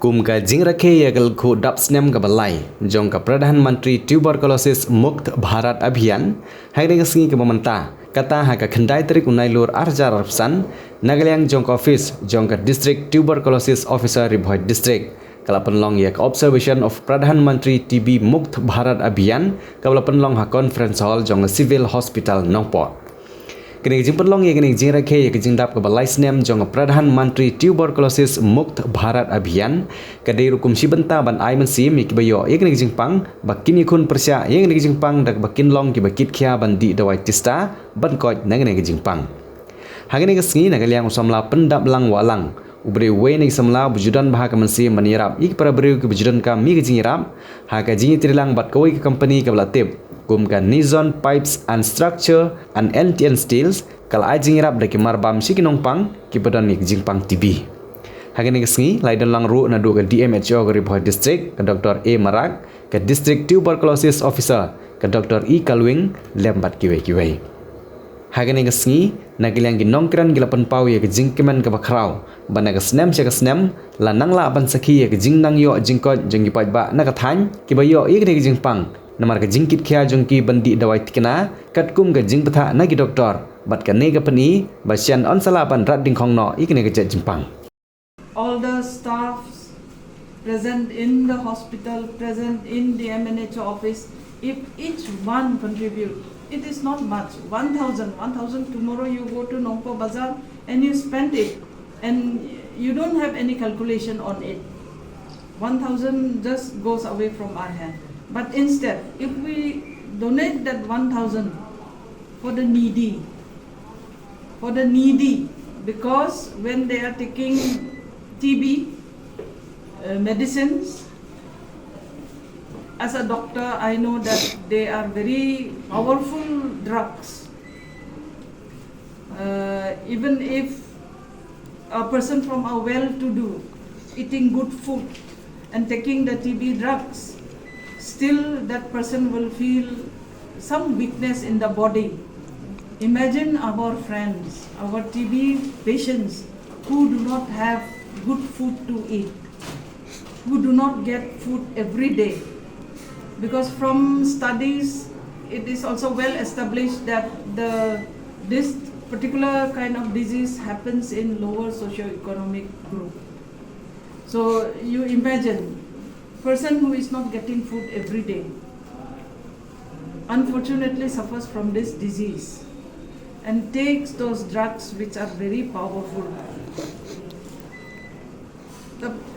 कुम का जिंग रखे यगल को डब स्नेम का बलाई जों का प्रधानमंत्री ट्यूबरकुलोसिस मुक्त भारत अभियान हाइने का सिंगी के बमंता kata haka kendai terik unai lur arjar arpsan nagaliang jong office jong ka district tuberculosis officer Bhoi district kalapan long yak observation of Pradhan Mantri TB Mukt Bharat Abhiyan kalapan long ha conference hall jong civil hospital Nongpoh kini jing penlong yak kini jing rakhe yak jing dap ka balai snem jong Pradhan Mantri tuberculosis Mukt Bharat Abhiyan kadai rukum si bynta ban ai men sim yak bayo yak kini jing pang bakin ikun persya yak kini jing pang dak bakin long ki bakit khia ban di dawai tista ban koj nang nang jing pang hagani ka sngi nagaliang usamla pendap lang walang ubre we ning samla bujudan bah ka mensi manirap ik para breu ki bujudan ka mi ka jing rap ha ka jing trilang bat koi ka company ka blatip kum ka Nizon pipes and structure and NTN steels kala ai jing rap daki Marbam si ki Nongpang ki badan ni jing pang TB hagani ka sngi laidan lang ru na du ka DMHO ka Bhoi district ka Dr. A Marak ka district tuberculosis officer ka Dr. E Kalwing lembat kiwe hagani ka sngi nagilang gi nongkran gilapan pau ya ka jingkeman ka bakrau bana ka snem cha ka snem la nangla ban sakhi ya ka jing nang yo jingkot jingi paj ba na ka than ki ba yo ik ne jing pang namar ka jingkit khya jongki bandi dawai tikna katkum ka jing patha na ki doctor bat ka ne ka pani ba sian on sala ban rat ding khong no ik ne ka jing pang all the staffs present in the hospital present in the MNH office if each one contribute it is not much 1000 tomorrow you go to Nongpoh bazaar and you spend it and you don't have any calculation on it 1000 just goes away from our hand but instead if we donate that 1000 for the needy because when they are taking TB medicines as a doctor, I know that they are very powerful drugs. Even if a person from a well-to-do eating good food and taking the TB drugs, still that person will feel some weakness in the body. Imagine our friends, our TB patients who do not have good food to eat, who do not get food every day. Because from studies, it is also well established that this particular kind of disease happens in lower socio-economic group. So you imagine, person who is not getting food every day, unfortunately suffers from this disease and takes those drugs which are very powerful.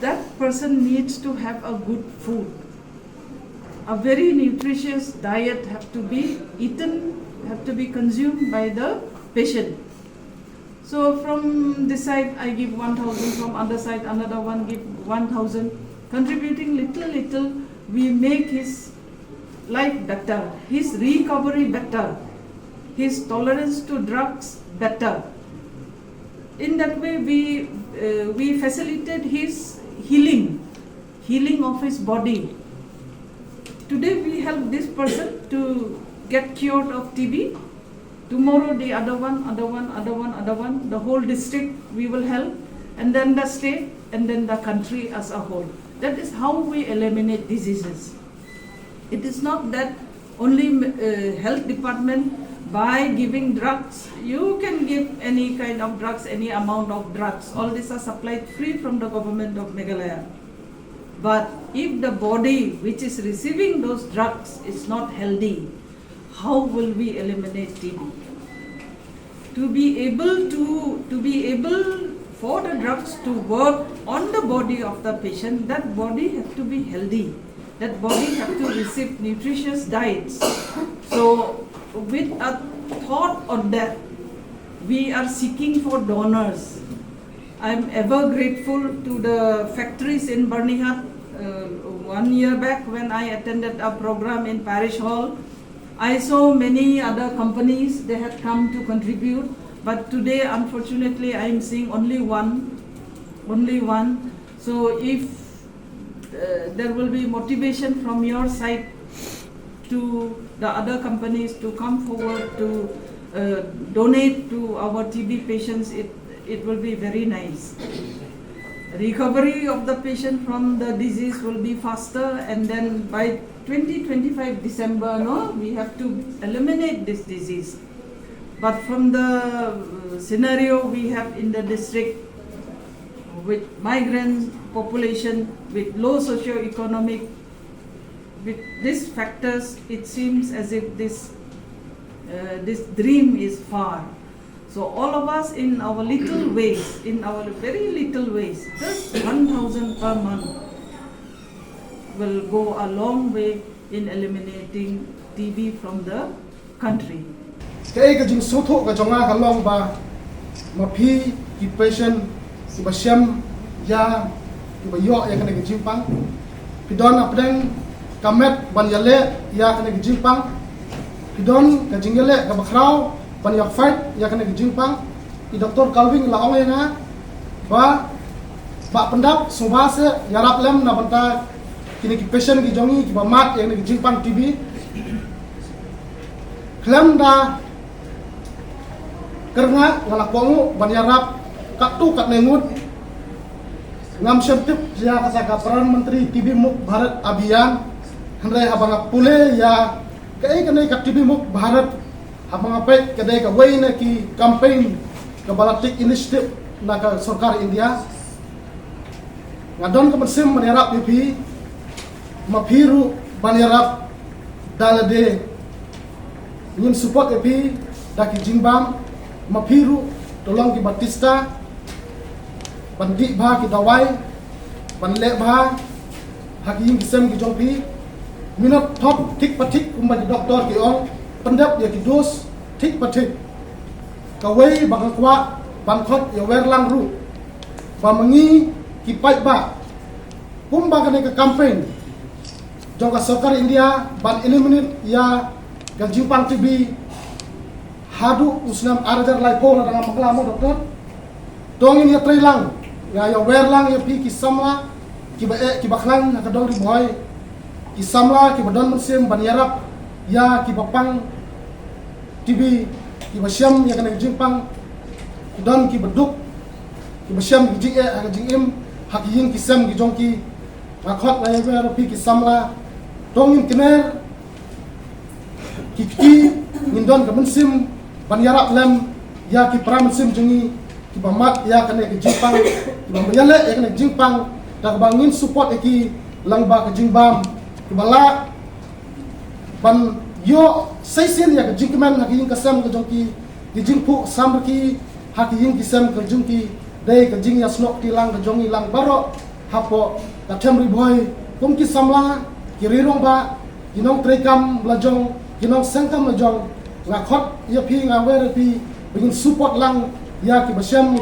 That person needs to have a good food. A very nutritious diet have to be eaten, have to be consumed by the patient. So from this side I give 1000, from other side another one give 1000. Contributing little, we make his life better, his recovery better, his tolerance to drugs better. In that way we facilitate his healing of his body. Today we help this person to get cured of TB. Tomorrow the other one, the whole district we will help, and then the state, and then the country as a whole. That is how we eliminate diseases. It is not that only health department by giving drugs, you can give any kind of drugs, any amount of drugs. All these are supplied free from the government of Meghalaya. But if the body which is receiving those drugs is not healthy, how will we eliminate TB? To be able for the drugs to work on the body of the patient, that body has to be healthy. That body has to receive nutritious diets. So with a thought on that, we are seeking for donors. I am ever grateful to the factories in Bernighat. 1 year back when I attended a program in Parish Hall, I saw many other companies, they had come to contribute, but today unfortunately I am seeing only one. So if there will be motivation from your side to the other companies to come forward to donate to our TB patients, it will be very nice. recovery of the patient from the disease will be faster, and then by 2025 December, no, we have to eliminate this disease. But from the scenario we have in the district with migrant population, with low socio-economic, with these factors, it seems as if this dream is far. So all of us in our little ways, in our very little ways, just 1,000 per month will go a long way in eliminating TB from the country. Cái jing sotho ka jonga ka long ba ma phi ki patient si ba syam ya ki ba yo ya kana ki jimpang pidon apdeng kamet ban yale ya kana ki jimpang pidon ka jingele ka bakrau ban yak fight ya kana ki jimpang i doktor Calvin la ong na ba pendap subase yarap lem na banta kini ki patient ki jongi ki ba mat ya kana ki jimpang TB klem da kerana ngala kongu banyarap katu kat nengut ngam syamtip ya kasaka Perdana Menteri TB Muk Bharat Abhiyan handai habang pule ya kai kanai kat TB Muk Bharat habang apet kadai ka way na ki campaign ka balatik initiative na ka sarkar India ngadon ka mensim banyarap pipi mapiru banyarap dalade ngin support pipi daki jingbam mapiru tolong ki Batista bandi bha ki dawai banle bha hakim kisem ki jongpi minat top tik patik kumba ki doktor ki ong pendap ya ki dos tik patik kawai bakal kwa bankhot ya werlang ru pamangi ki pai ba kumba kane ka campaign jongka sarkar India ban eliminate ya gajimpang TB hadu usnam arjar lai pol na dengan maklamo doktor dongin ya trailang ya werlang ya pi kisamla ki baklang na kadong ri Bhoi kisamla ki badon mensim banyarap ya ki bapang TB ki basyam ya kana jimpang don ki beduk ki basyam ki jing aga jingim hakiyin kisam ki jongki ngakot na ya pi kisamla dongin kiner ki ngindon ka mensim banyarap lem ya ki pramesim jengi ki bamat ya kana ki jimpang ki bamyale ya kana jimpang dak bangin support ki langba ka jingbam ki bala ban yo saisen ya ka jingkeman ha ki kasam ka jongki ki jingpu sam ki ha ki yin kisam ka jongki dai ka jing ya snok ti lang ka jongi lang baro hapo ka temri Bhoi kum ki samla ki rirong ba kinong trekam blajong kinong sengkam blajong ngakot ya pi ngawer pi begin support lang ya ki basyam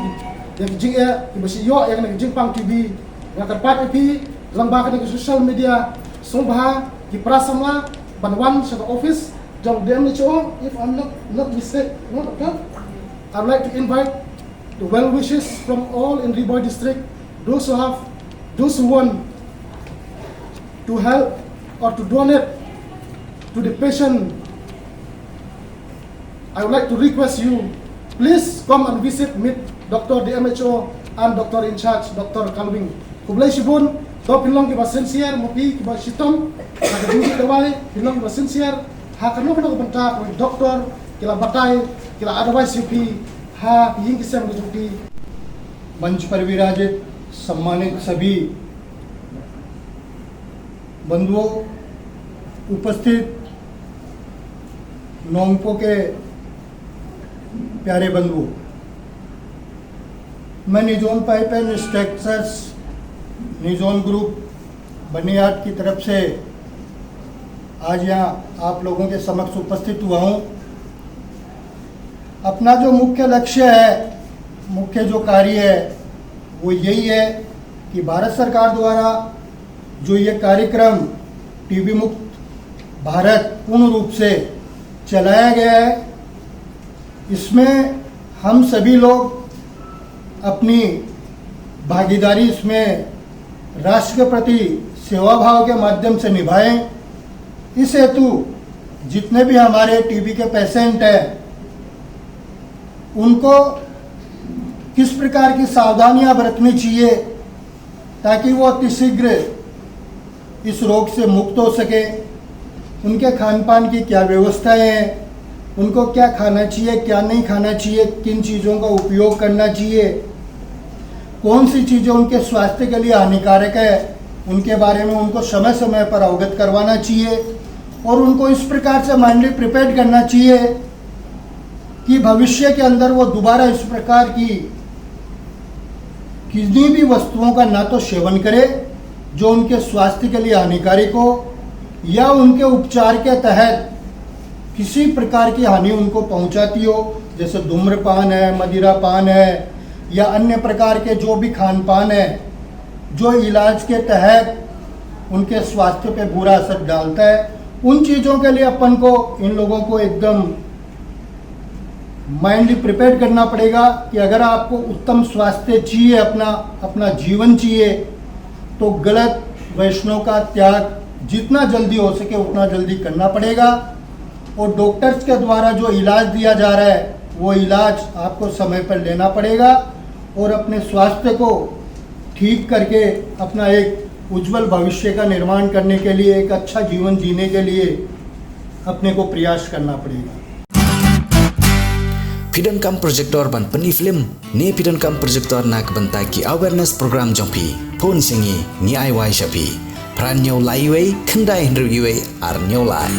ya ki jing ki basy yo ya ki jingpang TB ngakat pi lang ba ka social media sngewbha ki prasamla banwan sa office jong WHO if I'm not mistaken not okay. I'd like to invite the well wishes from all in Bhoi district, those who want to help or to donate to the patient. I would like to request you, please come and visit meet Dr. DMHO and Dr. in charge, Dr. Calvin. Kublai Shibun, to pinlong ki ba sincere, mopi ki ba shitom, nakadungi dawai, pinlong ki ba sincere, ha kanu kanu banta ko doktor, kila batay, kila advice yupi, ha ying kisam ki jupi. मंच पर विराजित सम्मानित सभी बंधुओं, उपस्थित नोंगपो के प्यारे बंधुओं, मैं निजोन पाइप एंड स्ट्रक्चर्स निजोन ग्रुप बनियाद की तरफ से आज यहाँ आप लोगों के समक्ष उपस्थित हुआ हूँ। अपना जो मुख्य लक्ष्य है, मुख्य जो कार्य है वो यही है कि भारत सरकार द्वारा जो ये कार्यक्रम टीबी मुक्त भारत पूर्ण रूप से चलाया गया है, इसमें हम सभी लोग अपनी भागीदारी इसमें राष्ट्र के प्रति सेवा भाव के माध्यम से निभाएं। इस हेतु जितने भी हमारे टीबी के पेशेंट हैं उनको किस प्रकार की सावधानियां बरतनी चाहिए ताकि वो अतिशीघ्र इस रोग से मुक्त हो सके। उनके खान पान की क्या व्यवस्थाएं हैं, उनको क्या खाना चाहिए, क्या नहीं खाना चाहिए, किन चीज़ों का उपयोग करना चाहिए, कौन सी चीज़ें उनके स्वास्थ्य के लिए हानिकारक है, उनके बारे में उनको समय समय पर अवगत करवाना चाहिए और उनको इस प्रकार से माइंडली प्रिपेयर करना चाहिए कि भविष्य के अंदर वो दोबारा इस प्रकार की किसी भी वस्तुओं का ना तो सेवन करे जो उनके स्वास्थ्य के लिए हानिकारक हो या उनके उपचार के तहत किसी प्रकार की हानि उनको पहुंचाती हो, जैसे धूम्रपान है, मदिरापान है या अन्य प्रकार के जो भी खान पान है जो इलाज के तहत उनके स्वास्थ्य पे बुरा असर डालता है। उन चीज़ों के लिए अपन को इन लोगों को एकदम माइंडली प्रिपेयर करना पड़ेगा कि अगर आपको उत्तम स्वास्थ्य चाहिए, अपना जीवन चाहिए, तो गलत वैष्णव का त्याग जितना जल्दी हो सके उतना जल्दी करना पड़ेगा और डॉक्टर्स के द्वारा जो इलाज दिया जा रहा है वो इलाज आपको समय पर लेना पड़ेगा और अपने स्वास्थ्य को ठीक करके अपना एक उज्जवल भविष्य का निर्माण करने के लिए, एक अच्छा जीवन जीने के लिए अपने को प्रयास करना पड़ेगा। Pidon kam projector ban peni film ni pidon kam projector nak bentai ki awareness program jongpi phun singi ni ai wai shapi pran nyau lai wei khandai hendru wei ar nyau lai